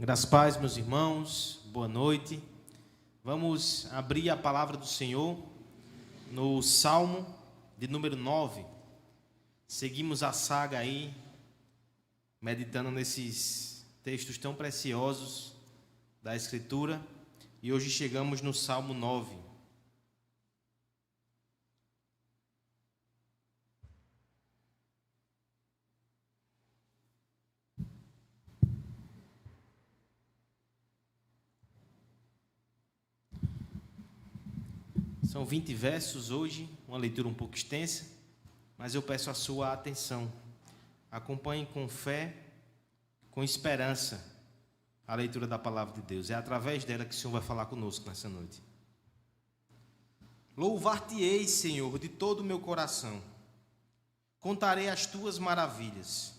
Graças a paz, meus irmãos, boa noite. Vamos abrir a palavra do Senhor no Salmo de número 9. Seguimos a saga aí, meditando nesses textos tão preciosos da Escritura, e hoje chegamos no Salmo 9. São 20 versos hoje, uma leitura um pouco extensa, mas eu peço a sua atenção. Acompanhe com fé, com esperança, a leitura da palavra de Deus. É através dela que o Senhor vai falar conosco nessa noite. Louvar-te-ei, Senhor, de todo o meu coração. Contarei as tuas maravilhas.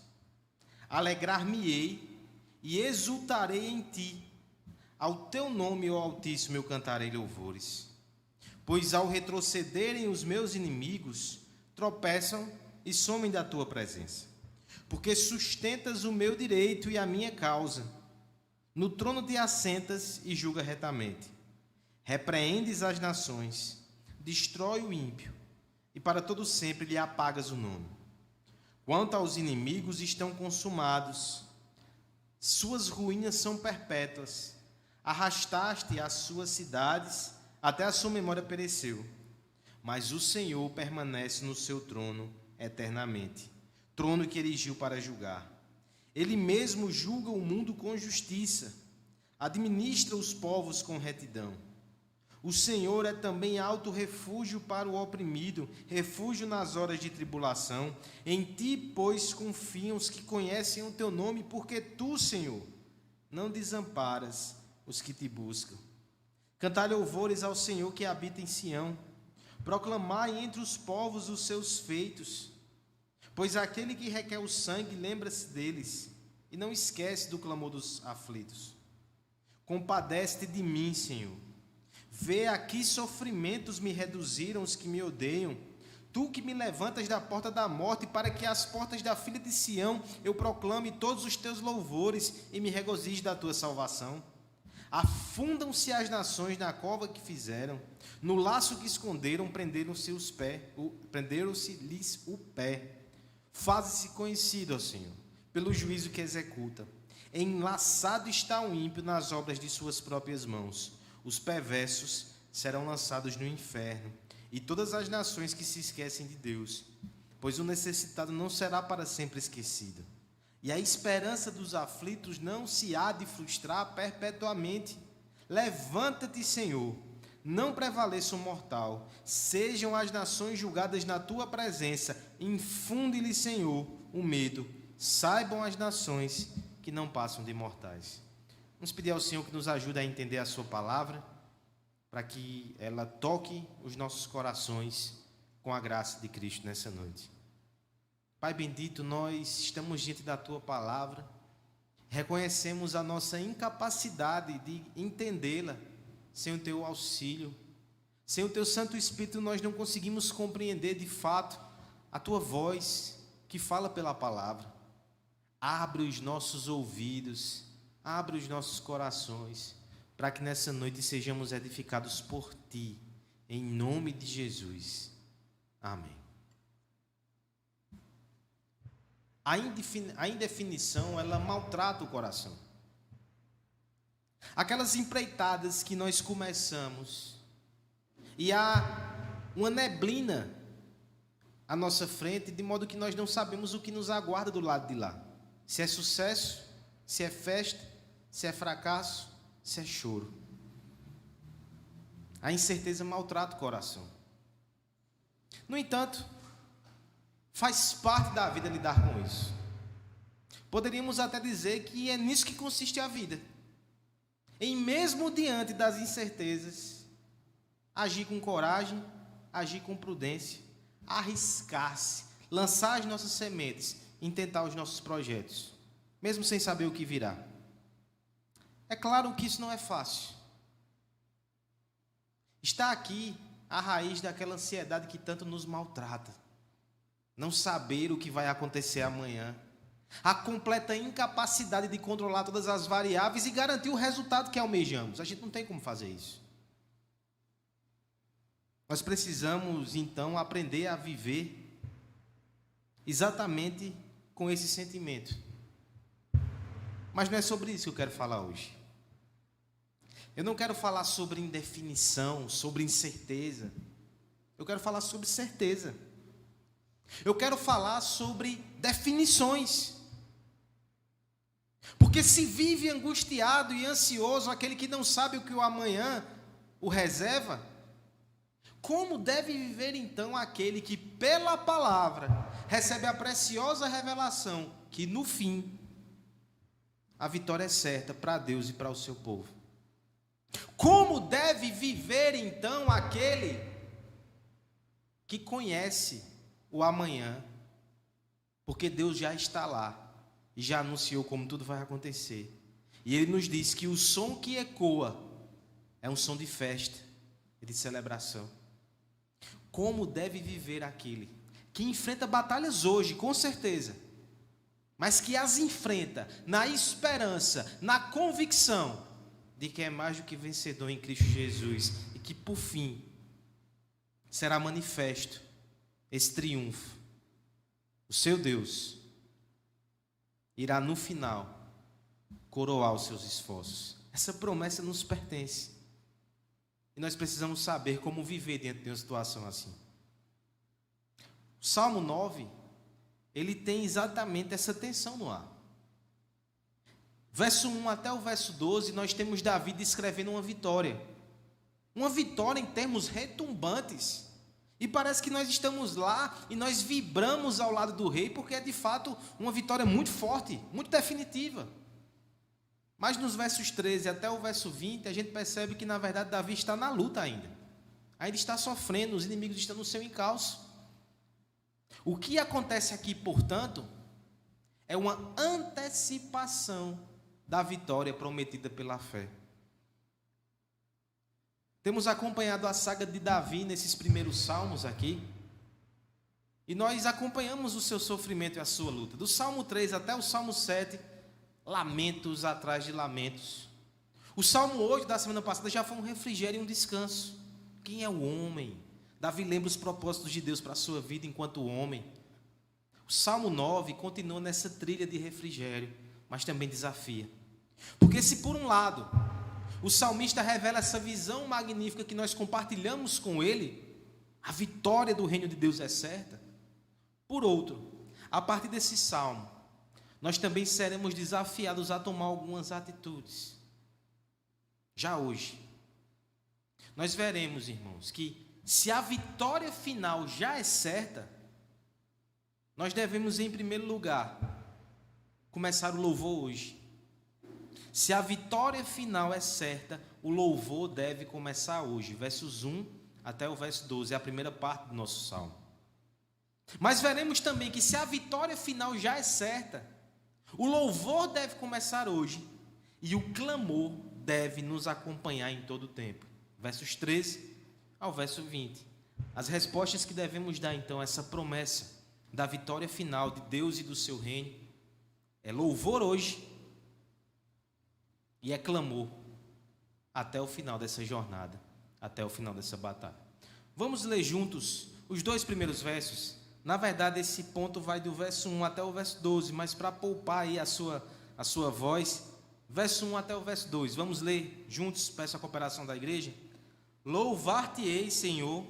Alegrar-me-ei e exultarei em ti. Ao teu nome, ó Altíssimo, eu cantarei louvores. Pois ao retrocederem os meus inimigos, tropeçam e somem da tua presença. Porque sustentas o meu direito e a minha causa. No trono te assentas e julga retamente. Repreendes as nações, destrói o ímpio, e para todo sempre lhe apagas o nome. Quanto aos inimigos, estão consumados, suas ruínas são perpétuas. Arrastaste as suas cidades, até a sua memória pereceu, mas o Senhor permanece no seu trono eternamente, trono que erigiu para julgar. Ele mesmo julga o mundo com justiça, administra os povos com retidão. O Senhor é também alto refúgio para o oprimido, refúgio nas horas de tribulação. Em ti, pois, confiam os que conhecem o teu nome, porque tu, Senhor, não desamparas os que te buscam. Cantai louvores ao Senhor que habita em Sião. Proclamai entre os povos os seus feitos. Pois aquele que requer o sangue lembra-se deles e não esquece do clamor dos aflitos. Compadece-te de mim, Senhor. Vê a que sofrimentos me reduziram os que me odeiam. Tu que me levantas da porta da morte, para que às portas da filha de Sião eu proclame todos os teus louvores e me regozije da tua salvação. Afundam-se as nações na cova que fizeram, no laço que esconderam, prenderam-se-lhes o pé. Faze-se conhecido, ó Senhor, pelo juízo que executa. Enlaçado está o ímpio nas obras de suas próprias mãos. Os perversos serão lançados no inferno, e todas as nações que se esquecem de Deus, pois o necessitado não será para sempre esquecido. E a esperança dos aflitos não se há de frustrar perpetuamente. Levanta-te, Senhor, não prevaleça o mortal. Sejam as nações julgadas na tua presença. Infunde-lhe, Senhor, o medo. Saibam as nações que não passam de mortais. Vamos pedir ao Senhor que nos ajude a entender a sua palavra, para que ela toque os nossos corações com a graça de Cristo nessa noite. Pai bendito, nós estamos diante da Tua Palavra, reconhecemos a nossa incapacidade de entendê-la sem o Teu auxílio. Sem o Teu Santo Espírito nós não conseguimos compreender de fato a Tua voz que fala pela Palavra. Abre os nossos ouvidos, abre os nossos corações, para que nessa noite sejamos edificados por Ti, em nome de Jesus. Amém. A indefinição, ela maltrata o coração. Aquelas empreitadas que nós começamos e há uma neblina à nossa frente, de modo que nós não sabemos o que nos aguarda do lado de lá. Se é sucesso, se é festa, se é fracasso, se é choro. A incerteza maltrata o coração. No entanto, faz parte da vida lidar com isso. Poderíamos até dizer que é nisso que consiste a vida. Em mesmo diante das incertezas, agir com coragem, agir com prudência, arriscar-se, lançar as nossas sementes, intentar os nossos projetos, mesmo sem saber o que virá. É claro que isso não é fácil. Está aqui a raiz daquela ansiedade que tanto nos maltrata. Não saber o que vai acontecer amanhã. a completa incapacidade de controlar todas as variáveis e garantir o resultado que almejamos. A gente não tem como fazer isso. Nós precisamos, então, aprender a viver exatamente com esse sentimento. Mas não é sobre isso que eu quero falar hoje. Eu não quero falar sobre indefinição, sobre incerteza. Eu quero falar sobre certeza. Eu quero falar sobre definições. Porque se vive angustiado e ansioso aquele que não sabe o que o amanhã o reserva, como deve viver então aquele que pela palavra recebe a preciosa revelação que no fim a vitória é certa para Deus e para o seu povo? Como deve viver então aquele que conhece o amanhã, porque Deus já está lá e já anunciou como tudo vai acontecer? E Ele nos diz que o som que ecoa é um som de festa e de celebração. Como deve viver aquele que enfrenta batalhas hoje, com certeza, mas que as enfrenta na esperança, na convicção de que é mais do que vencedor em Cristo Jesus e que por fim será manifesto esse triunfo. O seu Deus irá no final coroar os seus esforços. Essa promessa nos pertence. E nós precisamos saber como viver diante de uma situação assim. O Salmo 9, ele tem exatamente essa tensão no ar. Verso 1 até o verso 12, nós temos Davi descrevendo uma vitória. Uma vitória em termos retumbantes. E parece que nós estamos lá e nós vibramos ao lado do rei, porque é de fato uma vitória muito forte, muito definitiva. Mas nos versos 13 até o verso 20, a gente percebe que na verdade Davi está na luta ainda. Ainda está sofrendo, os inimigos estão no seu encalço. O que acontece aqui, portanto, é uma antecipação da vitória prometida pela fé. Temos acompanhado a saga de Davi nesses primeiros salmos aqui, e nós acompanhamos o seu sofrimento e a sua luta. Do Salmo 3 até o Salmo 7, lamentos atrás de lamentos. O Salmo 8 da semana passada já foi um refrigério e um descanso. Quem é o homem? Davi lembra os propósitos de Deus para a sua vida enquanto homem. O Salmo 9 continua nessa trilha de refrigério, mas também desafia. Porque se por um lado o salmista revela essa visão magnífica que nós compartilhamos com ele, a vitória do reino de Deus é certa. Por outro, a partir desse salmo, nós também seremos desafiados a tomar algumas atitudes. Já hoje, nós veremos, irmãos, que se a vitória final já é certa, nós devemos, em primeiro lugar, começar o louvor hoje. Se a vitória final é certa, o louvor deve começar hoje. Versos 1 até o verso 12, é a primeira parte do nosso salmo. Mas veremos também que se a vitória final já é certa, o louvor deve começar hoje e o clamor deve nos acompanhar em todo o tempo. Versos 13 ao verso 20. As respostas que devemos dar então a essa promessa da vitória final de Deus e do seu reino é louvor hoje e é clamor até o final dessa jornada, até o final dessa batalha. Vamos ler juntos os dois primeiros versos. Na verdade, esse ponto vai do verso 1 até o verso 12, mas para poupar aí a sua voz, verso 1 até o verso 2. Vamos ler juntos, peço a cooperação da igreja. Louvar-te-ei, Senhor,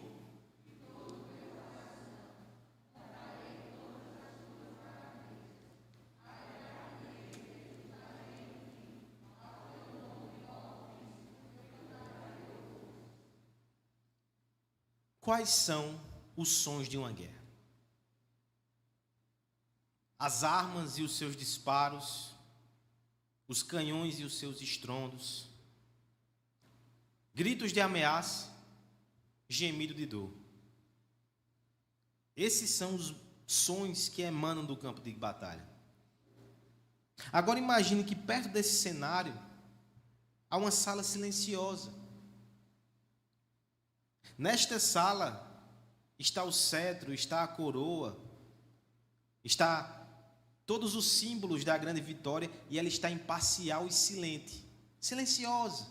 quais são os sons de uma guerra? As armas e os seus disparos, os canhões e os seus estrondos, gritos de ameaça, gemido de dor. Esses são os sons que emanam do campo de batalha. Agora imagine que perto desse cenário há uma sala silenciosa. Nesta sala está o cetro, está a coroa, está todos os símbolos da grande vitória, e ela está imparcial e silente, silenciosa,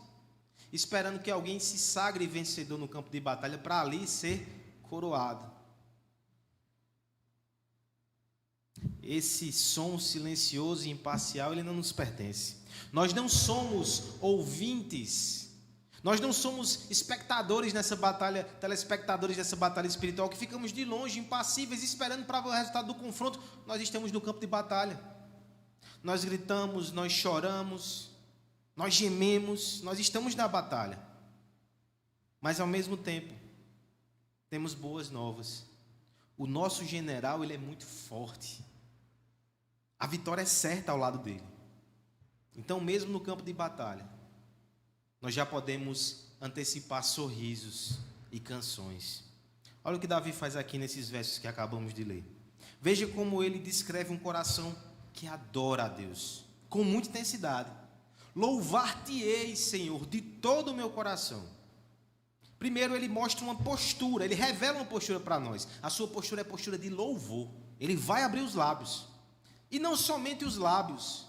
esperando que alguém se sagre vencedor no campo de batalha para ali ser coroado. Esse som silencioso e imparcial, ele não nos pertence. Nós não somos ouvintes, nós não somos espectadores nessa batalha, telespectadores dessa batalha espiritual, que ficamos de longe, impassíveis, esperando para ver o resultado do confronto. Nós estamos no campo de batalha. Nós gritamos, nós choramos, nós gememos, nós estamos na batalha. Mas ao mesmo tempo, temos boas novas. O nosso general, ele é muito forte. A vitória é certa ao lado dele. Então, mesmo no campo de batalha, nós já podemos antecipar sorrisos e canções. Olha o que Davi faz aqui nesses versos que acabamos de ler. Veja como ele descreve um coração que adora a Deus, com muita intensidade. Louvar-te-ei, Senhor, de todo o meu coração. Primeiro, ele mostra uma postura, ele revela uma postura para nós. A sua postura é postura de louvor. Ele vai abrir os lábios. E não somente os lábios.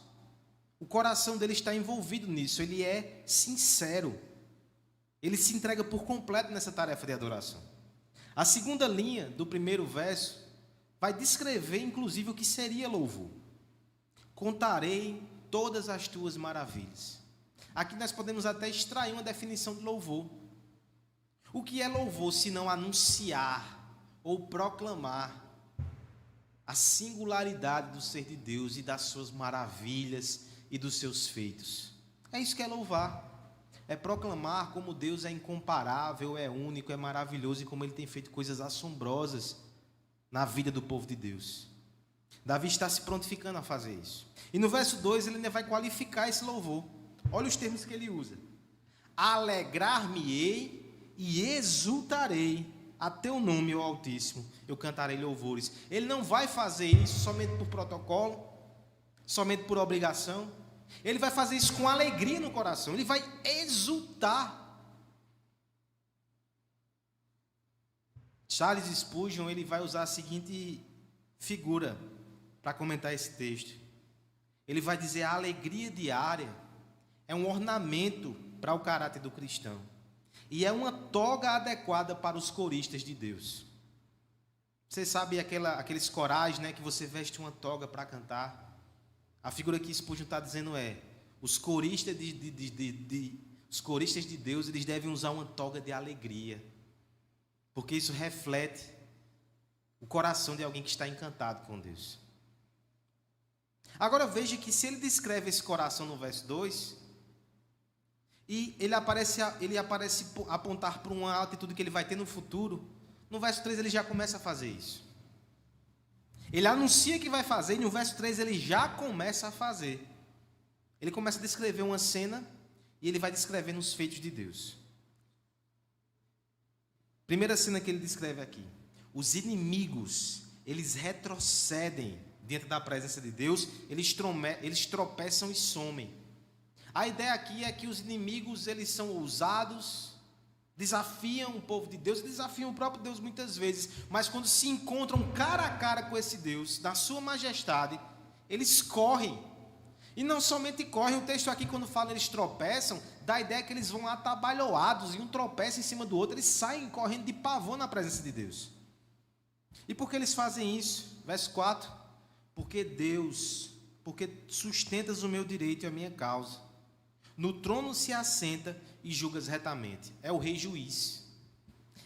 O coração dele está envolvido nisso. Ele é sincero. Ele se entrega por completo nessa tarefa de adoração. A segunda linha do primeiro verso vai descrever, inclusive, o que seria louvor. Contarei todas as tuas maravilhas. Aqui nós podemos até extrair uma definição de louvor. O que é louvor, se não anunciar ou proclamar a singularidade do ser de Deus e das suas maravilhas e dos seus feitos? É isso que é louvar. É proclamar como Deus é incomparável, é único, é maravilhoso e como Ele tem feito coisas assombrosas na vida do povo de Deus. Davi está se prontificando a fazer isso. E no verso 2 ele ainda vai qualificar esse louvor. Olha os termos que ele usa. Alegrar-me-ei e exultarei a teu nome, ó Altíssimo, eu cantarei louvores. Ele não vai fazer isso somente por protocolo, somente por obrigação. Ele vai fazer isso com alegria no coração. Ele vai exultar. Charles Spurgeon, ele vai usar a seguinte figura para comentar esse texto. Ele vai dizer: a alegria diária é um ornamento para o caráter do cristão. E é uma toga adequada para os coristas de Deus. Você sabe aqueles corais, né, que você veste uma toga para cantar? A figura que Spurgeon está dizendo é: os coristas os coristas de Deus, eles devem usar uma toga de alegria, porque isso reflete o coração de alguém que está encantado com Deus. Agora veja que se ele descreve esse coração no verso 2, e ele aparece apontar para uma atitude que ele vai ter no futuro, no verso 3 ele já começa a fazer isso. Ele anuncia que vai fazer, e no verso 3 ele já começa a fazer. Ele começa a descrever uma cena, e ele vai descrevendo os feitos de Deus. Primeira cena que ele descreve aqui: os inimigos, eles retrocedem diante da presença de Deus, eles tropeçam e somem. A ideia aqui é que os inimigos, eles são ousados, desafiam o povo de Deus, desafiam o próprio Deus muitas vezes, mas quando se encontram cara a cara com esse Deus, na sua majestade, eles correm. E não somente correm, o texto aqui quando fala eles tropeçam, dá a ideia que eles vão atabalhoados, e um tropeça em cima do outro, eles saem correndo de pavor na presença de Deus. E por que eles fazem isso? Verso 4: porque sustentas o meu direito e a minha causa. No trono se assenta e julgas retamente. É o rei juiz.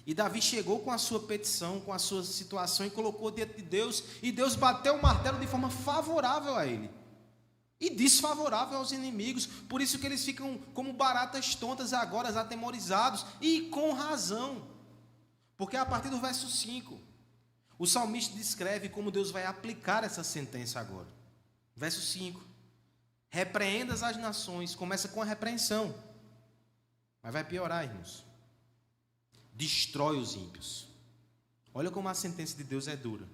E Davi chegou com a sua petição, com a sua situação, e colocou diante de Deus, e Deus bateu o martelo de forma favorável a ele e desfavorável aos inimigos. Por isso que eles ficam como baratas tontas agora, atemorizados, e com razão. Porque a partir do verso 5, o salmista descreve como Deus vai aplicar essa sentença agora. Verso 5: repreendas as nações. Começa com a repreensão, mas vai piorar, irmãos. Destrói os ímpios. Olha como a sentença de Deus é dura.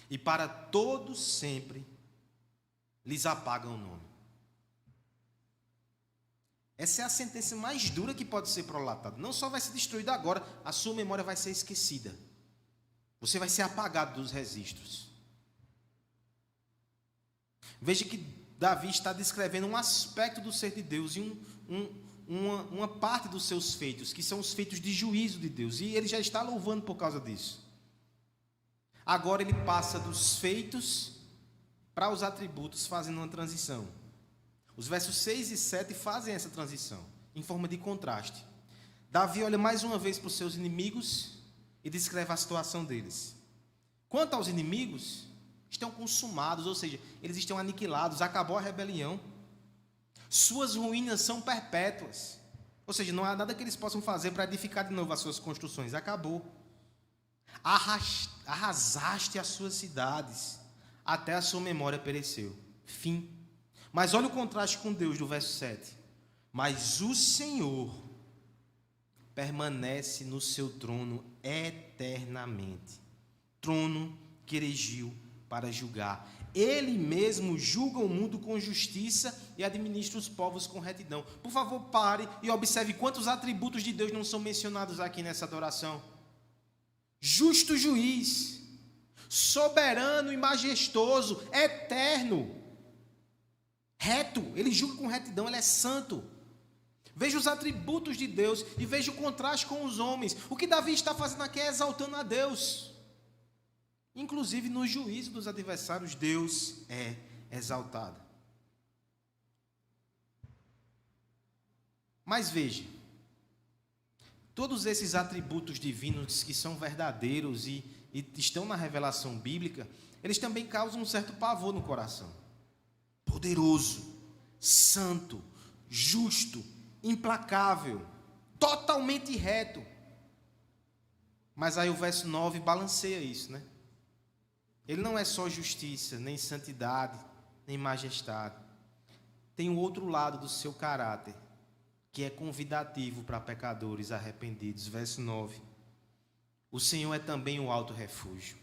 E para todos sempre lhes apaga o nome. Essa é a sentença mais dura que pode ser prolatada. Não só vai ser destruída agora, a sua memória vai ser esquecida. Você vai ser apagado dos registros. Veja que Davi está descrevendo um aspecto do ser de Deus e uma parte dos seus feitos, que são os feitos de juízo de Deus, e ele já está louvando por causa disso. Agora ele passa dos feitos para os atributos, fazendo uma transição. Os versos 6 e 7 fazem essa transição, em forma de contraste. Davi olha mais uma vez para os seus inimigos e descreve a situação deles. Quanto aos inimigos, estão consumados, ou seja, eles estão aniquilados, acabou a rebelião. Suas ruínas são perpétuas, ou seja, não há nada que eles possam fazer para edificar de novo as suas construções, acabou. Arrasaste as suas cidades, até a sua memória pereceu. Fim. Mas olha o contraste com Deus do verso 7. Mas o Senhor permanece no seu trono eternamente. Trono que erigiu para julgar. Ele mesmo julga o mundo com justiça e administra os povos com retidão. Por favor, pare e observe quantos atributos de Deus não são mencionados aqui nessa adoração. Justo juiz, soberano e majestoso, eterno, reto, ele julga com retidão, ele é santo. Veja os atributos de Deus e veja o contraste com os homens. O que Davi está fazendo aqui é exaltando a Deus. Inclusive no juízo dos adversários, Deus é exaltado. Mas veja, todos esses atributos divinos que são verdadeiros e estão na revelação bíblica, eles também causam um certo pavor no coração. Poderoso, santo, justo, implacável, totalmente reto. Mas aí o verso 9 balanceia isso, né? Ele não é só justiça, nem santidade, nem majestade. Tem o outro lado do seu caráter, que é convidativo para pecadores arrependidos. Verso 9. O Senhor é também o alto refúgio.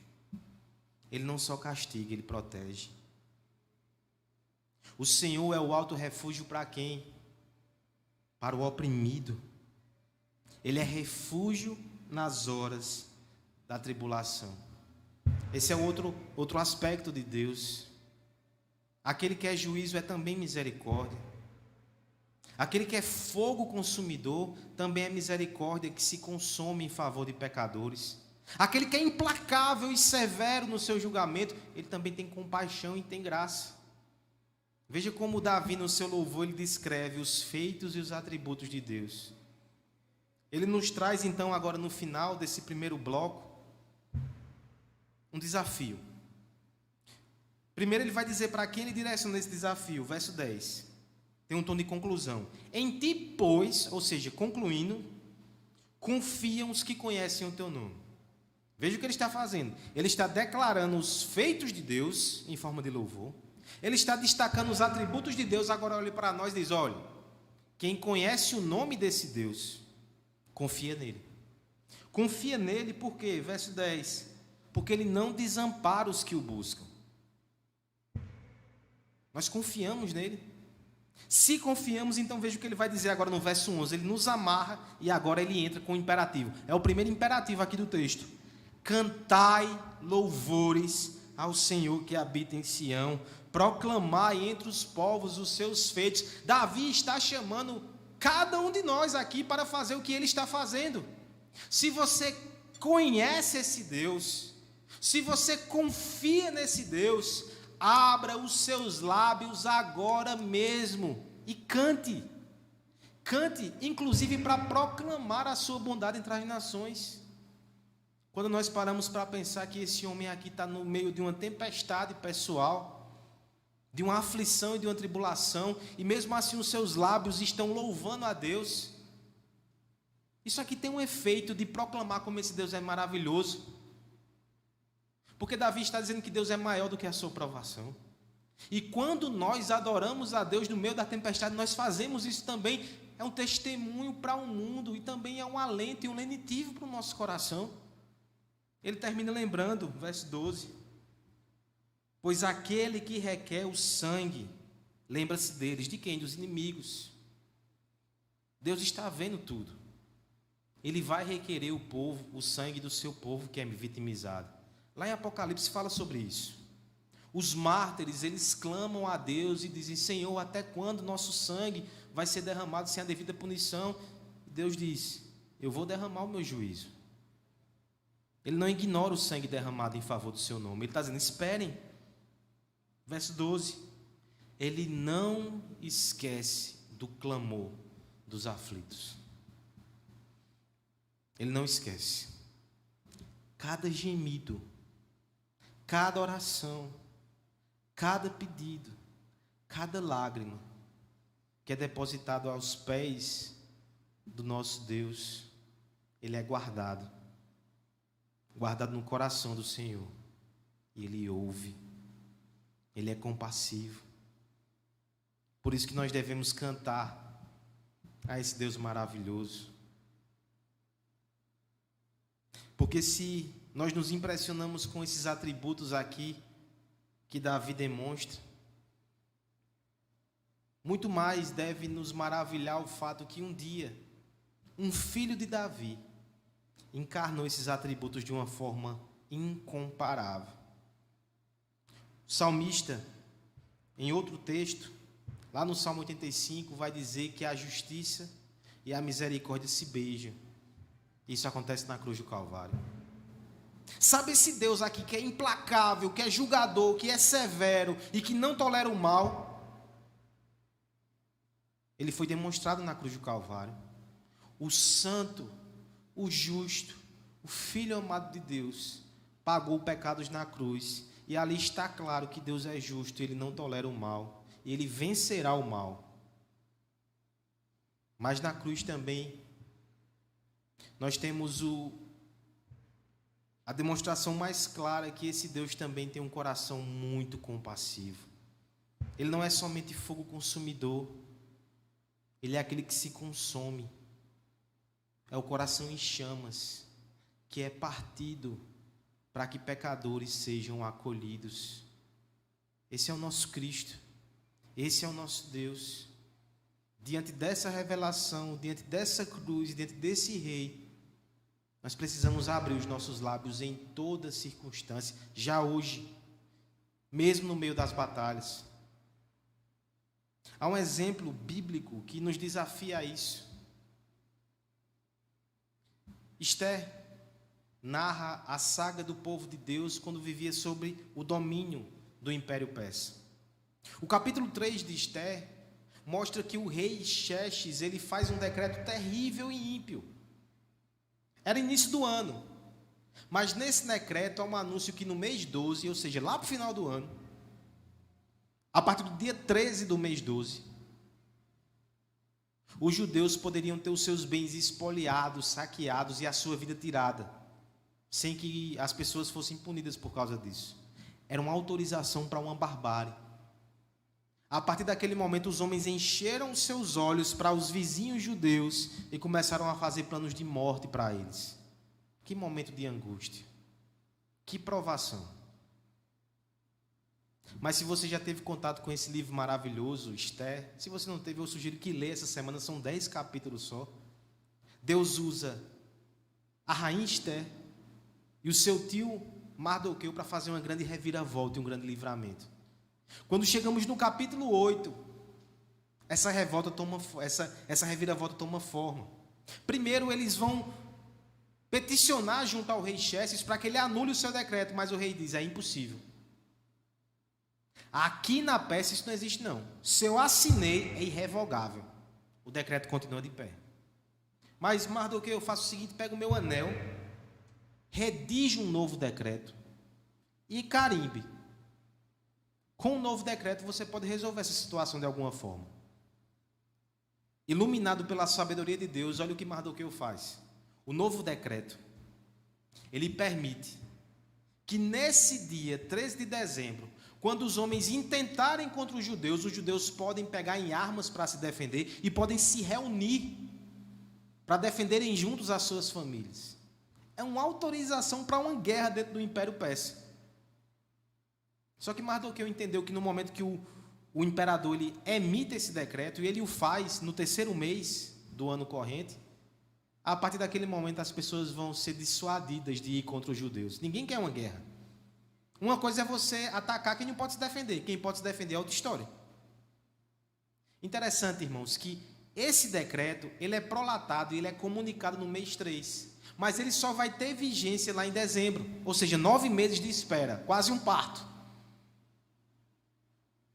Ele não só castiga, ele protege. O Senhor é o alto refúgio para quem? Para o oprimido. Ele é refúgio nas horas da tribulação. Esse é outro aspecto de Deus. Aquele que é juízo é também misericórdia. Aquele que é fogo consumidor também é misericórdia que se consome em favor de pecadores. Aquele que é implacável e severo no seu julgamento, ele também tem compaixão e tem graça. Veja como Davi, no seu louvor, ele descreve os feitos e os atributos de Deus. Ele nos traz, então, agora no final desse primeiro bloco, um desafio. Primeiro ele vai dizer para quem ele direciona esse desafio, verso 10. Tem um tom de conclusão. Em ti, pois, ou seja, concluindo, confiam os que conhecem o teu nome. Veja o que ele está fazendo. Ele está declarando os feitos de Deus em forma de louvor. Ele está destacando os atributos de Deus. Agora olha para nós e diz, olha, quem conhece o nome desse Deus, confia nele. Confia nele por quê? Verso 10. Porque ele não desampara os que o buscam. Nós confiamos nele. Se confiamos, então veja o que ele vai dizer agora no verso 11. Ele nos amarra e agora ele entra com o imperativo. É o primeiro imperativo aqui do texto. Cantai louvores ao Senhor que habita em Sião. Proclamai entre os povos os seus feitos. Davi está chamando cada um de nós aqui para fazer o que ele está fazendo. Se você conhece esse Deus, se você confia nesse Deus, abra os seus lábios agora mesmo e cante. Cante, inclusive para proclamar a sua bondade entre as nações. Quando nós paramos para pensar que esse homem aqui está no meio de uma tempestade pessoal, de uma aflição e de uma tribulação, e mesmo assim os seus lábios estão louvando a Deus, isso aqui tem um efeito de proclamar como esse Deus é maravilhoso. Porque Davi está dizendo que Deus é maior do que a sua provação. E quando nós adoramos a Deus no meio da tempestade, nós fazemos isso também. É um testemunho para o mundo e também é um alento e um lenitivo para o nosso coração. Ele termina lembrando, verso 12. Pois aquele que requer o sangue, lembra-se deles. De quem? Dos inimigos. Deus está vendo tudo. Ele vai requerer o povo, o sangue do seu povo que é vitimizado. Lá em Apocalipse fala sobre isso. Os mártires, eles clamam a Deus e dizem: Senhor, até quando nosso sangue vai ser derramado sem a devida punição? Deus diz: eu vou derramar o meu juízo. Ele não ignora o sangue derramado em favor do seu nome. Ele está dizendo: esperem. Verso 12: ele não esquece do clamor dos aflitos. Ele não esquece. Cada gemido, cada oração, cada pedido, cada lágrima que é depositado aos pés do nosso Deus, ele é guardado no coração do Senhor. E ele ouve, ele é compassivo. Por isso que nós devemos cantar a esse Deus maravilhoso. Porque se nós nos impressionamos com esses atributos aqui que Davi demonstra, muito mais deve nos maravilhar o fato que um dia um filho de Davi encarnou esses atributos de uma forma incomparável. O salmista, em outro texto, lá no Salmo 85, vai dizer que a justiça e a misericórdia se beijam. Isso acontece na cruz do Calvário. Sabe esse Deus aqui que é implacável, que é julgador, que é severo e que não tolera o mal? Ele foi demonstrado na cruz do Calvário. O santo, o justo, o Filho amado de Deus, pagou pecados na cruz. E ali está claro que Deus é justo, Ele não tolera o mal. E Ele vencerá o mal. Mas na cruz também, nós temos a demonstração mais clara que esse Deus também tem um coração muito compassivo. Ele não é somente fogo consumidor, Ele é aquele que se consome. É o coração em chamas, que é partido para que pecadores sejam acolhidos. Esse é o nosso Cristo, esse é o nosso Deus. Diante dessa revelação, diante dessa cruz, diante desse Rei, nós precisamos abrir os nossos lábios em toda circunstância, já hoje, mesmo no meio das batalhas. Há um exemplo bíblico que nos desafia a isso. Esther narra a saga do povo de Deus quando vivia sob o domínio do Império Persa. O capítulo 3 de Esther mostra que o rei Xerxes, ele faz um decreto terrível e ímpio. Era início do ano, mas nesse decreto há um anúncio que no mês 12, ou seja, lá para o final do ano, a partir do dia 13 do mês 12, os judeus poderiam ter os seus bens espoliados, saqueados e a sua vida tirada, sem que as pessoas fossem punidas por causa disso. Era uma autorização para uma barbárie. A partir daquele momento, os homens encheram seus olhos para os vizinhos judeus e começaram a fazer planos de morte para eles. Que momento de angústia. Que provação. Mas se você já teve contato com esse livro maravilhoso, Esther, se você não teve, eu sugiro que lê essa semana, são 10 capítulos só. Deus usa a rainha Esther e o seu tio Mardoqueu para fazer uma grande reviravolta e um grande livramento. Quando chegamos no capítulo 8, essa reviravolta toma forma. Primeiro eles vão peticionar junto ao rei Xerxes para que ele anule o seu decreto, mas o rei diz: é impossível. Aqui na Pérsia isso não existe não. Se eu assinei, é irrevogável. O decreto continua de pé. Mas Mardoqueu, eu faço o seguinte: pego o meu anel, redijo um novo decreto e carimbe. Com o novo decreto você pode resolver essa situação de alguma forma. Iluminado pela sabedoria de Deus, olha o que Mardoqueu faz. O novo decreto, ele permite que nesse dia, 13 de dezembro, quando os homens intentarem contra os judeus podem pegar em armas para se defender e podem se reunir para defenderem juntos as suas famílias. É uma autorização para uma guerra dentro do Império Persa. Só que Mardoqueu entendeu que no momento que o imperador ele emite esse decreto, e ele o faz no 3º mês do ano corrente, a partir daquele momento as pessoas vão ser dissuadidas de ir contra os judeus. Ninguém quer uma guerra. Uma coisa é você atacar quem não pode se defender. Quem pode se defender é outra história. Interessante, irmãos, que esse decreto, ele é prolatado e ele é comunicado no mês 3. Mas ele só vai ter vigência lá em dezembro. Ou seja, 9 meses de espera. Quase um parto.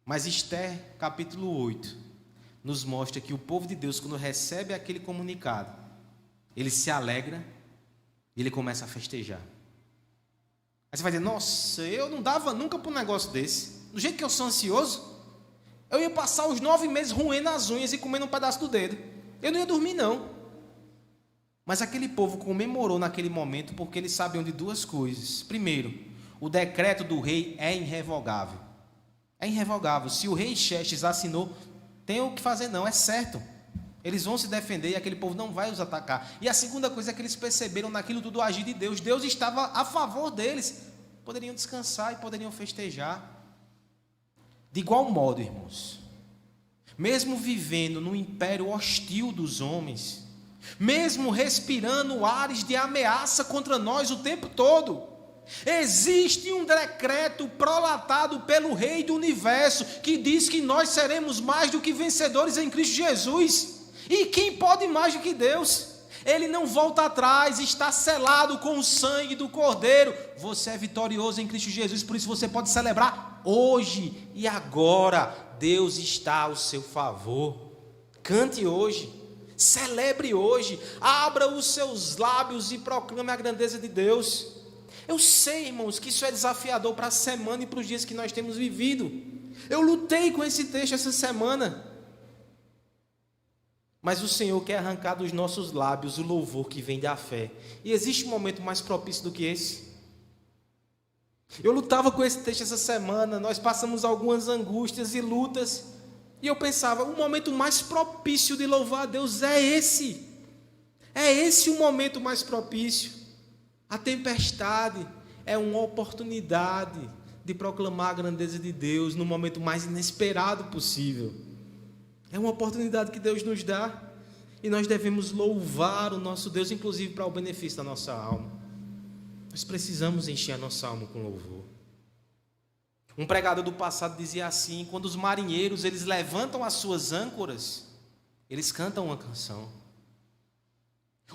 Mas Esther, capítulo 8, nos mostra que o povo de Deus, quando recebe aquele comunicado, ele se alegra e ele começa a festejar. Aí você vai dizer, nossa, eu não dava nunca para um negócio desse. Do jeito que eu sou ansioso, eu ia passar os 9 meses roendo as unhas e comendo um pedaço do dedo. Eu não ia dormir, não. Mas aquele povo comemorou naquele momento porque eles sabiam de duas coisas. Primeiro, o decreto do rei é irrevogável. É irrevogável. Se o rei Xerxes assinou, tem o que fazer não, é certo. Eles vão se defender e aquele povo não vai os atacar. E a segunda coisa é que eles perceberam naquilo tudo o agir de Deus. Deus estava a favor deles. Poderiam descansar e poderiam festejar. De igual modo, irmãos, mesmo vivendo no império hostil dos homens, mesmo respirando ares de ameaça contra nós o tempo todo, existe um decreto prolatado pelo Rei do Universo que diz que nós seremos mais do que vencedores em Cristo Jesus. E quem pode mais do que Deus? Ele não volta atrás, está selado com o sangue do Cordeiro. Você é vitorioso em Cristo Jesus, por isso você pode celebrar hoje e agora. Deus está ao seu favor. Cante hoje, celebre hoje, abra os seus lábios e proclame a grandeza de Deus. Eu sei, irmãos, que isso é desafiador para a semana e para os dias que nós temos vivido. Eu lutei com esse texto essa semana. Mas o Senhor quer arrancar dos nossos lábios o louvor que vem da fé. E existe um momento mais propício do que esse? Eu lutava com esse texto essa semana, nós passamos algumas angústias e lutas, e eu pensava, o momento mais propício de louvar a Deus é esse. É esse o momento mais propício. A tempestade é uma oportunidade de proclamar a grandeza de Deus no momento mais inesperado possível. É uma oportunidade que Deus nos dá e nós devemos louvar o nosso Deus, inclusive para o benefício da nossa alma. Nós precisamos encher a nossa alma com louvor. Um pregador do passado dizia assim: quando os marinheiros eles levantam as suas âncoras, eles cantam uma canção.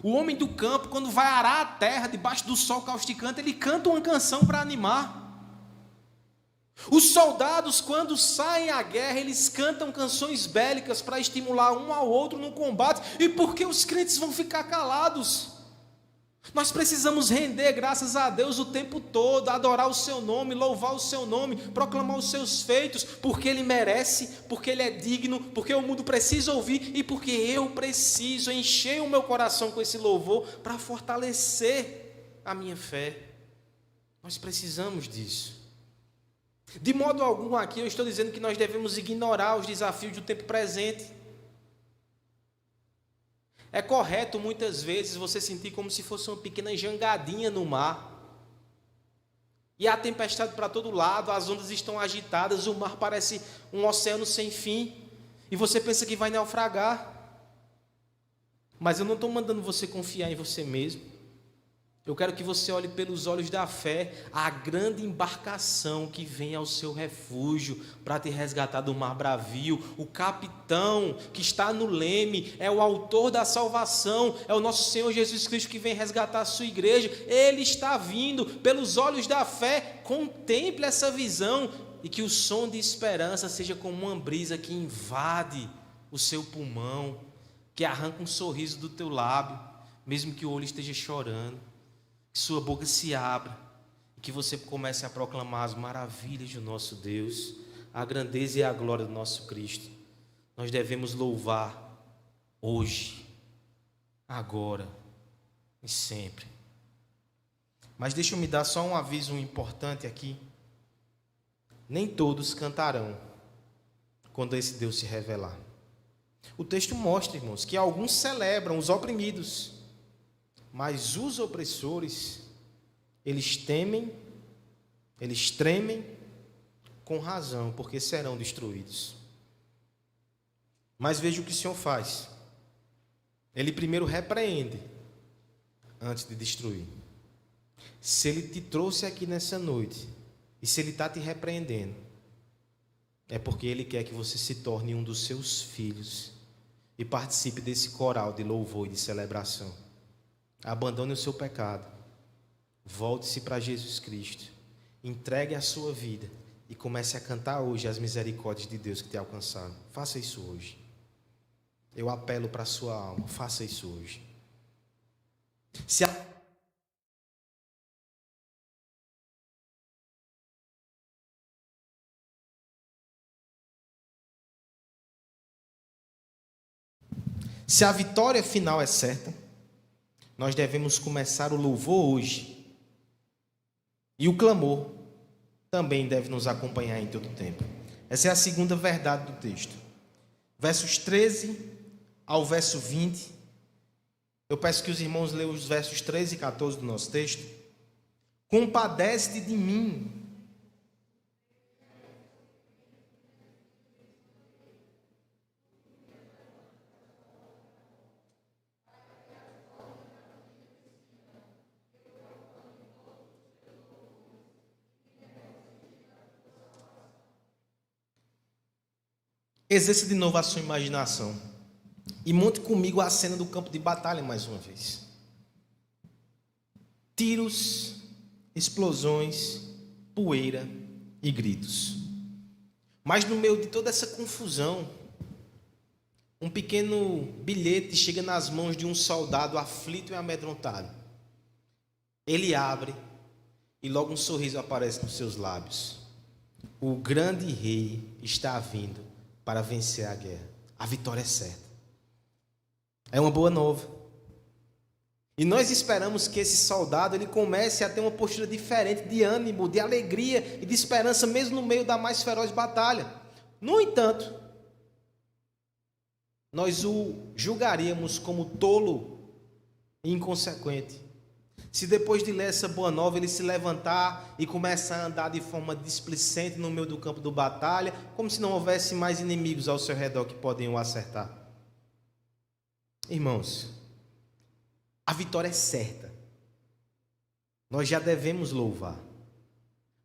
O homem do campo, quando vai arar a terra debaixo do sol causticante, ele canta uma canção para animar. Os soldados, quando saem à guerra, eles cantam canções bélicas para estimular um ao outro no combate. E por que os crentes vão ficar calados? Nós precisamos render graças a Deus o tempo todo, adorar o seu nome, louvar o seu nome, proclamar os seus feitos, porque Ele merece, porque Ele é digno, porque o mundo precisa ouvir e porque eu preciso encher o meu coração com esse louvor para fortalecer a minha fé. Nós precisamos disso. De modo algum aqui eu estou dizendo que nós devemos ignorar os desafios do tempo presente. É correto muitas vezes você sentir como se fosse uma pequena jangadinha no mar. E há tempestade para todo lado, as ondas estão agitadas, o mar parece um oceano sem fim. E você pensa que vai naufragar. Mas eu não estou mandando você confiar em você mesmo. Eu quero que você olhe pelos olhos da fé a grande embarcação que vem ao seu refúgio para te resgatar do mar bravio. O capitão que está no leme é o autor da salvação, é o nosso Senhor Jesus Cristo que vem resgatar a sua igreja. Ele está vindo pelos olhos da fé. Contemple essa visão e que o som de esperança seja como uma brisa que invade o seu pulmão, que arranca um sorriso do teu lábio, mesmo que o olho esteja chorando. Que sua boca se abra e que você comece a proclamar as maravilhas do nosso Deus, a grandeza e a glória do nosso Cristo. Nós devemos louvar hoje, agora e sempre. Mas deixa eu me dar só um aviso importante aqui. Nem todos cantarão quando esse Deus se revelar. O texto mostra, irmãos, que alguns celebram os oprimidos, mas os opressores, eles tremem com razão, porque serão destruídos. Mas veja o que o Senhor faz. Ele primeiro repreende, antes de destruir. Se Ele te trouxe aqui nessa noite, E se Ele está te repreendendo, é porque Ele quer que você se torne um dos seus filhos e participe desse coral de louvor e de celebração. Abandone o seu pecado, volte-se para Jesus Cristo, entregue a sua vida e comece a cantar hoje as misericórdias de Deus que te alcançaram. Faça isso hoje. Eu apelo para a sua alma, faça isso hoje. Se a vitória final é certa, nós devemos começar o louvor hoje. E o clamor também deve nos acompanhar em todo o tempo. Essa é a segunda verdade do texto. Versos 13 ao verso 20. Eu peço que os irmãos leiam os versos 13 e 14 do nosso texto. Compadece-te de mim. Exerça de novo a sua imaginação e monte comigo a cena do campo de batalha mais uma vez. Tiros, explosões, poeira e gritos. Mas no meio de toda essa confusão, um pequeno bilhete chega nas mãos de um soldado aflito e amedrontado. Ele abre e logo um sorriso aparece nos seus lábios. O grande rei está vindo para vencer a guerra. A vitória é certa. É uma boa nova. E nós esperamos que esse soldado ele comece a ter uma postura diferente de ânimo, de alegria e de esperança, mesmo no meio da mais feroz batalha. No entanto, nós o julgaríamos como tolo e inconsequente se depois de ler essa boa nova ele se levantar e começar a andar de forma displicente no meio do campo de batalha, como se não houvesse mais inimigos ao seu redor que podem o acertar. Irmãos, a vitória é certa. Nós já devemos louvar,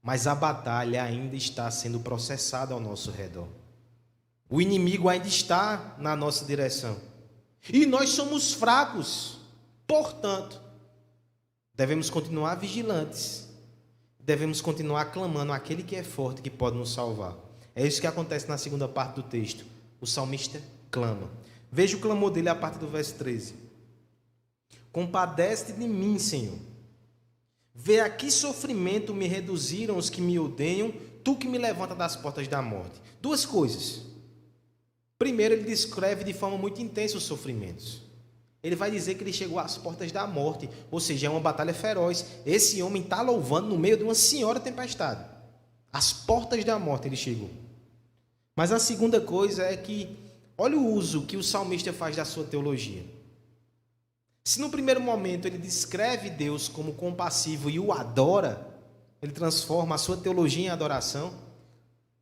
mas a batalha ainda está sendo processada ao nosso redor. O inimigo ainda está na nossa direção. E nós somos fracos, portanto, devemos continuar vigilantes. Devemos continuar clamando àquele que é forte, que pode nos salvar. É isso que acontece na segunda parte do texto. O salmista clama. Veja o clamor dele a partir do verso 13. Compadece-te de mim, Senhor. Vê a que sofrimento me reduziram os que me odeiam, tu que me levanta das portas da morte. Duas coisas. Primeiro, ele descreve de forma muito intensa os sofrimentos. Ele vai dizer que ele chegou às portas da morte, ou seja, é uma batalha feroz. Esse homem está louvando no meio de uma senhora tempestade. Às portas da morte ele chegou. Mas a segunda coisa é que, olha o uso que o salmista faz da sua teologia. Se no primeiro momento ele descreve Deus como compassivo e o adora, ele transforma a sua teologia em adoração,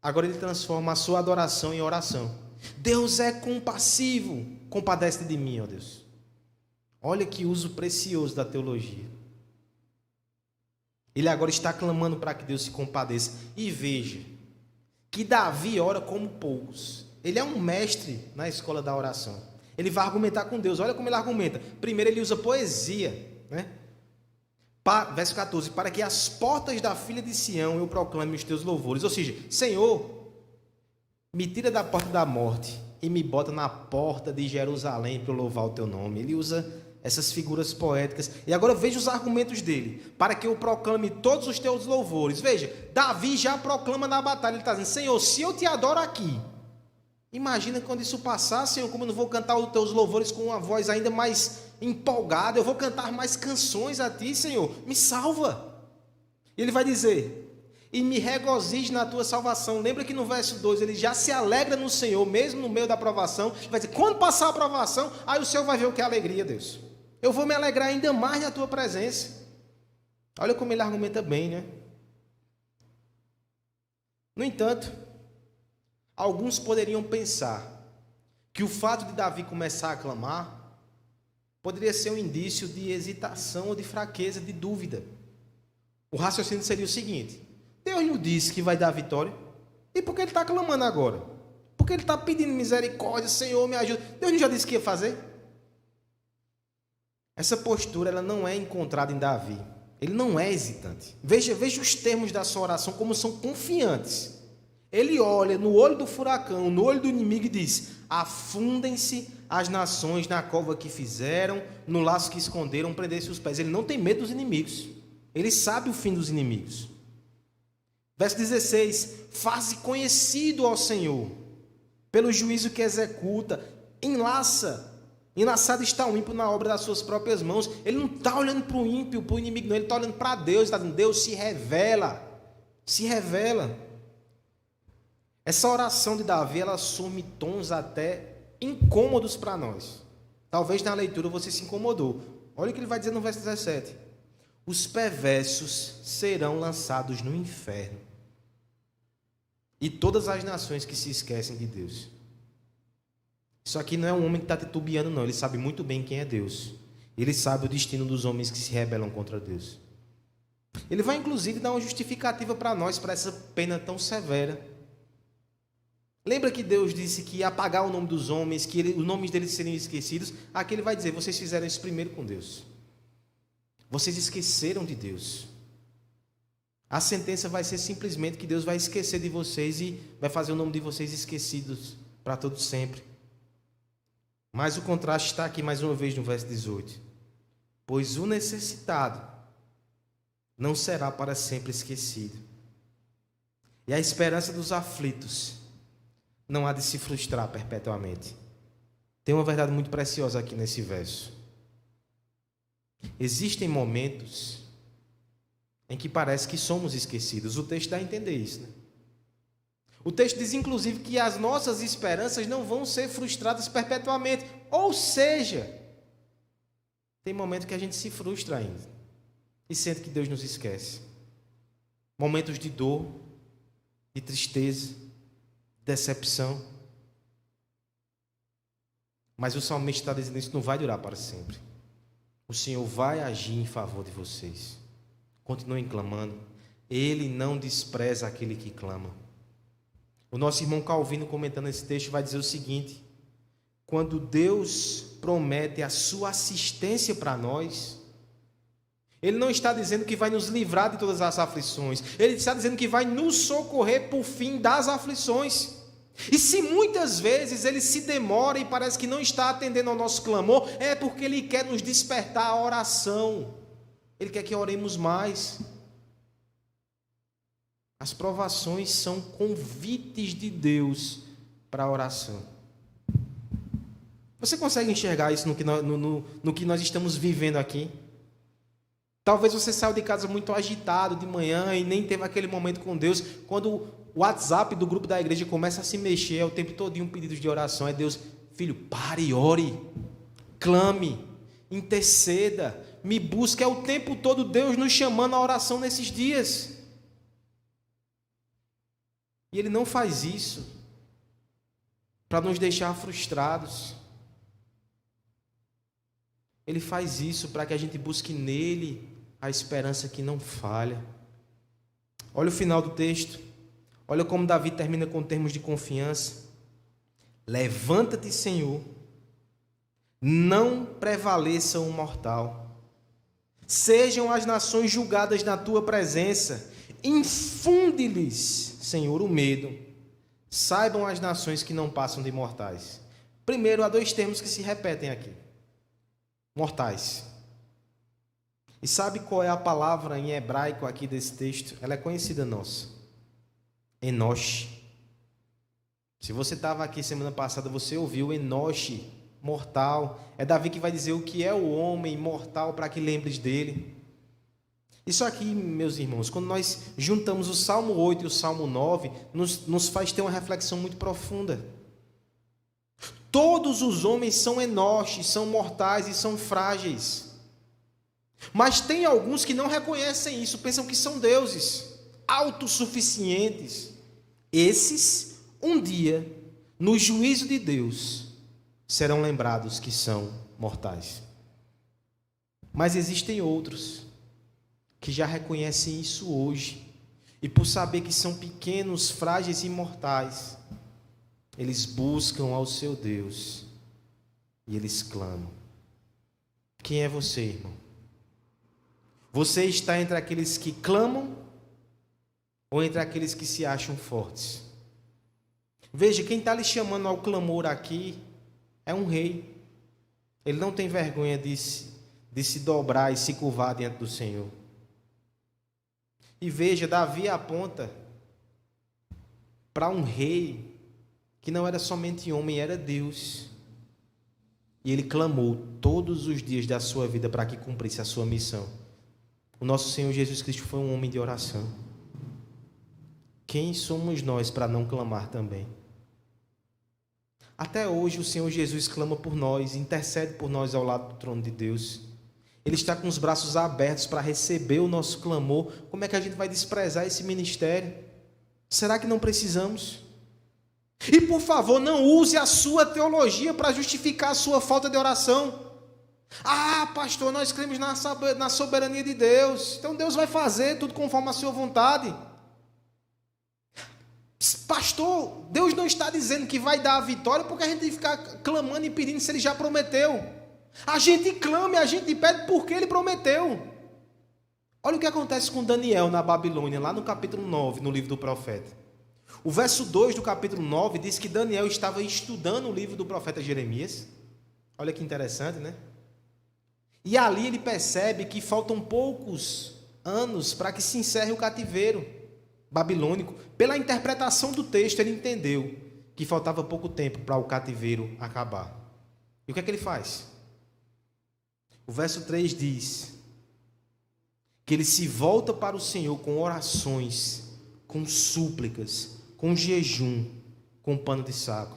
agora ele transforma a sua adoração em oração. Deus é compassivo, compadece de mim, ó Deus. Olha que uso precioso da teologia. Ele agora está clamando para que Deus se compadeça. E veja que Davi ora como poucos. Ele é um mestre na escola da oração. Ele vai argumentar com Deus. Olha como ele argumenta. Primeiro ele usa poesia, né? Verso 14. Para que as portas da filha de Sião eu proclame os teus louvores. Ou seja, Senhor, me tira da porta da morte e me bota na porta de Jerusalém para eu louvar o teu nome. Ele usa essas figuras poéticas. E agora veja os argumentos dele. Para que eu proclame todos os teus louvores. Veja, Davi já proclama na batalha. Ele está dizendo, Senhor, se eu te adoro aqui, imagina quando isso passar, Senhor, como eu não vou cantar os teus louvores com uma voz ainda mais empolgada. Eu vou cantar mais canções a ti, Senhor. Me salva. E ele vai dizer, e me regozije na tua salvação. Lembra que no verso 2 ele já se alegra no Senhor, mesmo no meio da provação. Ele vai dizer, quando passar a provação, aí o Senhor vai ver o que é alegria, Deus. Eu vou me alegrar ainda mais na tua presença. Olha como ele argumenta bem, né? No entanto, alguns poderiam pensar que o fato de Davi começar a clamar poderia ser um indício de hesitação ou de fraqueza, de dúvida. O raciocínio seria o seguinte: Deus não disse que vai dar vitória. E por que ele está clamando agora? Porque ele está pedindo misericórdia, Senhor, me ajuda. Deus não já disse que ia fazer? Essa postura ela não é encontrada em Davi. Ele não é hesitante. Veja os termos da sua oração como são confiantes. Ele olha no olho do furacão, no olho do inimigo e diz: afundem-se as nações na cova que fizeram, no laço que esconderam, prendesse os pés. Ele não tem medo dos inimigos. Ele sabe o fim dos inimigos. Verso 16: faze conhecido ao Senhor, pelo juízo que executa, enlaçado está o ímpio na obra das suas próprias mãos. Ele não está olhando para o ímpio, para o inimigo, não, ele está olhando para Deus, está dizendo: Deus se revela, se revela. Essa oração de Davi, ela assume tons até incômodos para nós. Talvez na leitura você se incomodou. Olha o que ele vai dizer no verso 17: os perversos serão lançados no inferno, e todas as nações que se esquecem de Deus. Isso aqui não é um homem que está titubeando, não. Ele sabe muito bem quem é Deus. Ele sabe o destino dos homens que se rebelam contra Deus. Ele vai, inclusive, dar uma justificativa para nós, para essa pena tão severa. Lembra que Deus disse que ia apagar o nome dos homens, que os nomes deles seriam esquecidos? Aqui ele vai dizer: vocês fizeram isso primeiro com Deus. Vocês esqueceram de Deus. A sentença vai ser simplesmente que Deus vai esquecer de vocês e vai fazer o nome de vocês esquecidos para todo sempre. Mas o contraste está aqui mais uma vez no verso 18. Pois o necessitado não será para sempre esquecido, e a esperança dos aflitos não há de se frustrar perpetuamente. Tem uma verdade muito preciosa aqui nesse verso. Existem momentos em que parece que somos esquecidos. O texto dá a entender isso, né? O texto diz, inclusive, que as nossas esperanças não vão ser frustradas perpetuamente. Ou seja, tem momento que a gente se frustra ainda e sente que Deus nos esquece. Momentos de dor, de tristeza, decepção. Mas o salmista está dizendo: isso não vai durar para sempre. O Senhor vai agir em favor de vocês. Continuem clamando. Ele não despreza aquele que clama. O nosso irmão Calvino, comentando esse texto, vai dizer o seguinte: quando Deus promete a sua assistência para nós, Ele não está dizendo que vai nos livrar de todas as aflições. Ele está dizendo que vai nos socorrer por fim das aflições. E se muitas vezes Ele se demora e parece que não está atendendo ao nosso clamor, é porque Ele quer nos despertar a oração. Ele quer que oremos mais. As provações são convites de Deus para a oração. Você consegue enxergar isso no que nós estamos vivendo aqui? Talvez você saiu de casa muito agitado de manhã e nem teve aquele momento com Deus. Quando o WhatsApp do grupo da igreja começa a se mexer, é o tempo todinho pedidos de oração. É Deus: filho, pare e ore, clame, interceda, me busque. É o tempo todo Deus nos chamando à oração nesses dias. E Ele não faz isso para nos deixar frustrados. Ele faz isso para que a gente busque nele a esperança que não falha. Olha o final do texto. Olha como Davi termina com termos de confiança. Levanta-te, Senhor, não prevaleça o mortal. Sejam as nações julgadas na tua presença. Infunde-lhes, Senhor, o medo. Saibam as nações que não passam de mortais. Primeiro, há dois termos que se repetem aqui: mortais. E sabe qual é a palavra em hebraico aqui desse texto? Ela é conhecida nossa: Enosh. Se você estava aqui semana passada, você ouviu Enosh, mortal. É Davi que vai dizer o que é o homem mortal, para que lembres dele. Isso aqui, meus irmãos, quando nós juntamos o Salmo 8 e o Salmo 9, nos faz ter uma reflexão muito profunda. Todos os homens são Enosh, são mortais e são frágeis. Mas tem alguns que não reconhecem isso, pensam que são deuses, autossuficientes. Esses, um dia, no juízo de Deus, serão lembrados que são mortais. Mas existem outros que já reconhecem isso hoje E por saber que são pequenos, frágeis e mortais, eles buscam ao seu Deus e eles clamam. Quem é você, irmão? Você está entre aqueles que clamam ou entre aqueles que se acham fortes? Veja, quem está lhe chamando ao clamor aqui é um rei. Ele não tem vergonha de se dobrar e se curvar diante do Senhor. E veja, Davi aponta para um rei que não era somente homem, era Deus. E ele clamou todos os dias da sua vida para que cumprisse a sua missão. O nosso Senhor Jesus Cristo foi um homem de oração. Quem somos nós para não clamar também? Até hoje o Senhor Jesus clama por nós, intercede por nós ao lado do trono de Deus. Ele está com os braços abertos para receber o nosso clamor. Como é que a gente vai desprezar esse ministério? Será que não precisamos? E por favor, não use a sua teologia para justificar a sua falta de oração. Ah, pastor, nós cremos na soberania de Deus. Então Deus vai fazer tudo conforme a sua vontade. Pastor, Deus não está dizendo que vai dar a vitória porque a gente tem que ficar clamando e pedindo se Ele já prometeu. A gente clama e a gente pede porque Ele prometeu. Olha o que acontece com Daniel na Babilônia, lá no capítulo 9, no livro do profeta. O verso 2 do capítulo 9 diz que Daniel estava estudando o livro do profeta Jeremias. Olha que interessante, né? E ali ele percebe que faltam poucos anos para que se encerre o cativeiro babilônico. Pela interpretação do texto, ele entendeu que faltava pouco tempo para o cativeiro acabar. E o que é que ele faz? O verso 3 diz que ele se volta para o Senhor com orações, com súplicas, com jejum, com pano de saco.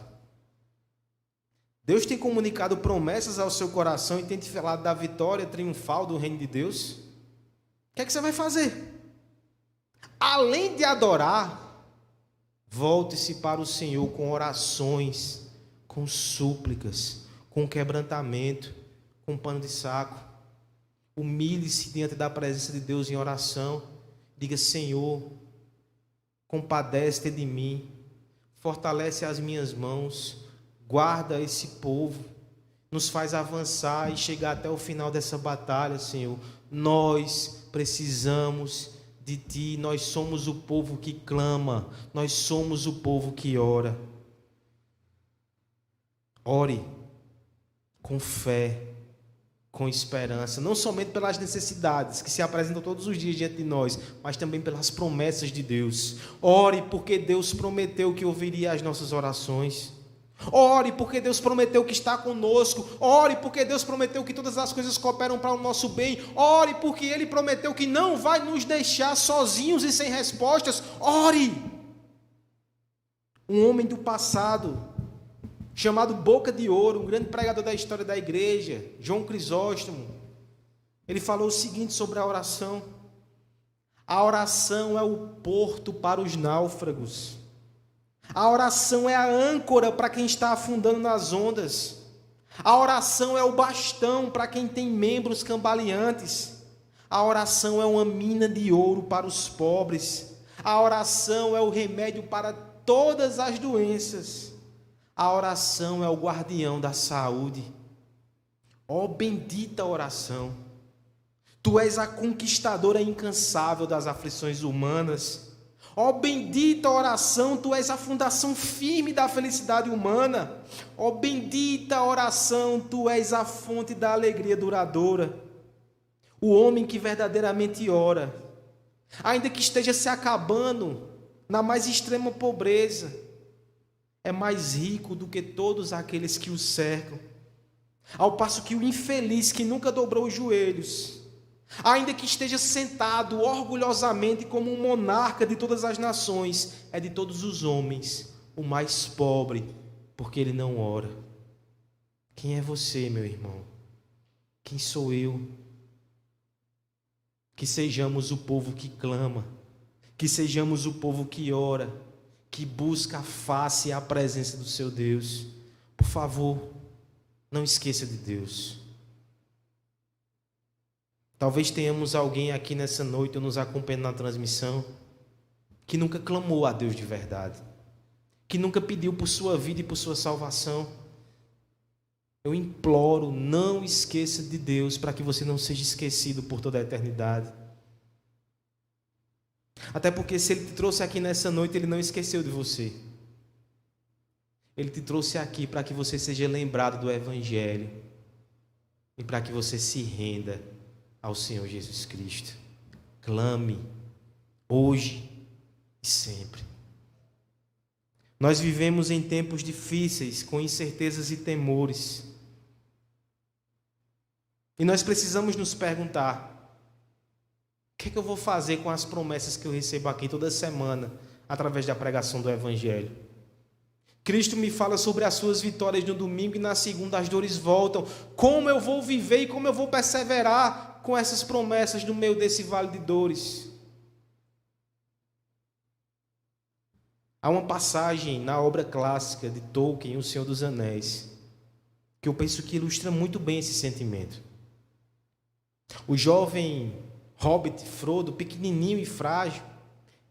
Deus tem comunicado promessas ao seu coração e tem te falado da vitória triunfal do reino de Deus. O que é que você vai fazer? Além de adorar, volte-se para o Senhor com orações, com súplicas, com quebrantamento, com pano de saco. Humilhe-se diante da presença de Deus em oração. Diga: Senhor, compadece-te de mim, fortalece as minhas mãos, guarda esse povo, nos faz avançar e chegar até o final dessa batalha, Senhor. Nós precisamos de Ti, nós somos o povo que clama, nós somos o povo que ora. Ore com fé, com esperança, não somente pelas necessidades que se apresentam todos os dias diante de nós, mas também pelas promessas de Deus. Ore porque Deus prometeu que ouviria as nossas orações. Ore porque Deus prometeu que está conosco. Ore porque Deus prometeu que todas as coisas cooperam para o nosso bem. Ore porque Ele prometeu que não vai nos deixar sozinhos e sem respostas. Ore. Um homem do passado, chamado Boca de Ouro, um grande pregador da história da igreja, João Crisóstomo, ele falou o seguinte sobre a oração: a oração é o porto para os náufragos, a oração é a âncora para quem está afundando nas ondas, a oração é o bastão para quem tem membros cambaleantes, a oração é uma mina de ouro para os pobres, a oração é o remédio para todas as doenças. A oração é o guardião da saúde. Ó bendita oração! Tu és a conquistadora incansável das aflições humanas. Ó bendita oração! Tu és a fundação firme da felicidade humana. Ó bendita oração! Tu és a fonte da alegria duradoura. O homem que verdadeiramente ora, ainda que esteja se acabando na mais extrema pobreza, é mais rico do que todos aqueles que o cercam. Ao passo que o infeliz que nunca dobrou os joelhos, ainda que esteja sentado orgulhosamente como um monarca de todas as nações, é de todos os homens o mais pobre, porque ele não ora. Quem é você, meu irmão? Quem sou eu? Que sejamos o povo que clama, que sejamos o povo que ora, que busca a face e a presença do seu Deus. Por favor, não esqueça de Deus. Talvez tenhamos alguém aqui nessa noite ou nos acompanhando na transmissão que nunca clamou a Deus de verdade, que nunca pediu por sua vida e por sua salvação, eu imploro, não esqueça de Deus, para que você não seja esquecido por toda a eternidade. Até porque se Ele te trouxe aqui nessa noite, Ele não esqueceu de você. Ele te trouxe aqui para que você seja lembrado do Evangelho e para que você se renda ao Senhor Jesus Cristo. Clame, hoje e sempre. Nós vivemos em tempos difíceis, com incertezas e temores. E nós precisamos nos perguntar: o que é que eu vou fazer com as promessas que eu recebo aqui toda semana, através da pregação do Evangelho? Cristo me fala sobre as suas vitórias no domingo e na segunda as dores voltam. Como eu vou viver e como eu vou perseverar com essas promessas no meio desse vale de dores? Há uma passagem na obra clássica de Tolkien, O Senhor dos Anéis, que eu penso que ilustra muito bem esse sentimento. O jovem hobbit Frodo, pequenininho e frágil,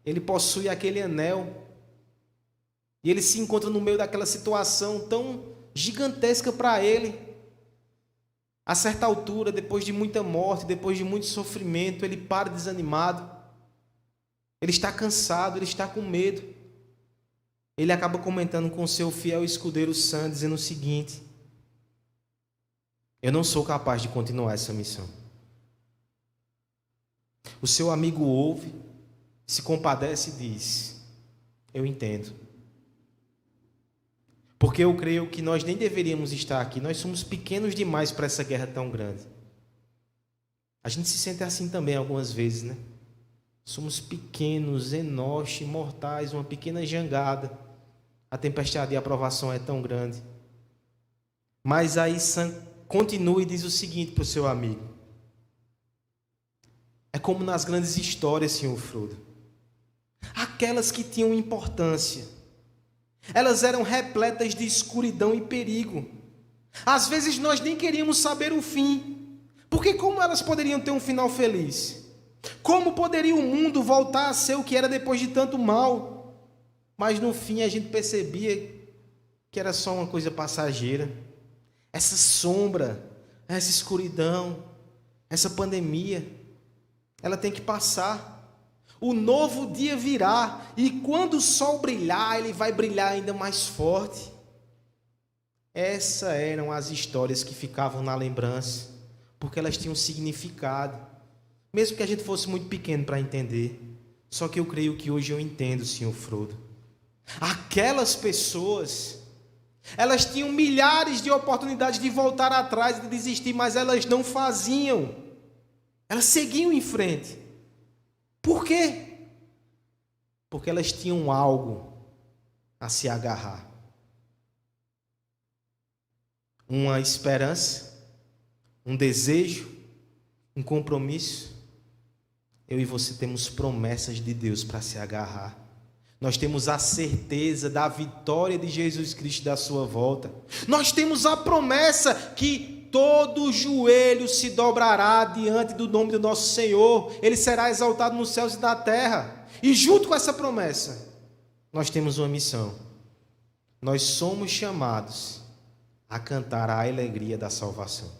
ele possui aquele anel e ele se encontra no meio daquela situação tão gigantesca para ele. A certa altura, depois de muita morte, depois de muito sofrimento, ele para desanimado, ele está cansado, ele está com medo. Ele acaba comentando com seu fiel escudeiro Sam, dizendo o seguinte: eu não sou capaz de continuar essa missão. O seu amigo ouve, se compadece e diz: eu entendo. Porque eu creio que nós nem deveríamos estar aqui. Nós somos pequenos demais para essa guerra tão grande. A gente se sente assim também algumas vezes, né? Somos pequenos, enoche, mortais, uma pequena jangada. A tempestade de aprovação é tão grande. Mas aí Sam continua e diz o seguinte para o seu amigo: é como nas grandes histórias, senhor Frodo. Aquelas que tinham importância, elas eram repletas de escuridão e perigo. Às vezes nós nem queríamos saber o fim, porque como elas poderiam ter um final feliz? Como poderia o mundo voltar a ser o que era depois de tanto mal? Mas no fim a gente percebia que era só uma coisa passageira. Essa sombra, essa escuridão, essa pandemia, ela tem que passar. O novo dia virá, e quando o sol brilhar, ele vai brilhar ainda mais forte. Essas eram as histórias que ficavam na lembrança, porque elas tinham significado, mesmo que a gente fosse muito pequeno para entender. Só que eu creio que hoje eu entendo, senhor Frodo. Aquelas pessoas, elas tinham milhares de oportunidades de voltar atrás e de desistir, mas elas não faziam. Elas seguiam em frente. Por quê? Porque elas tinham algo a se agarrar. Uma esperança, um desejo, um compromisso. Eu e você temos promessas de Deus para se agarrar. Nós temos a certeza da vitória de Jesus Cristo da sua volta. Nós temos a promessa que todo joelho se dobrará diante do nome do nosso Senhor. Ele será exaltado nos céus e na terra. E junto com essa promessa, nós temos uma missão. Nós somos chamados a cantar a alegria da salvação.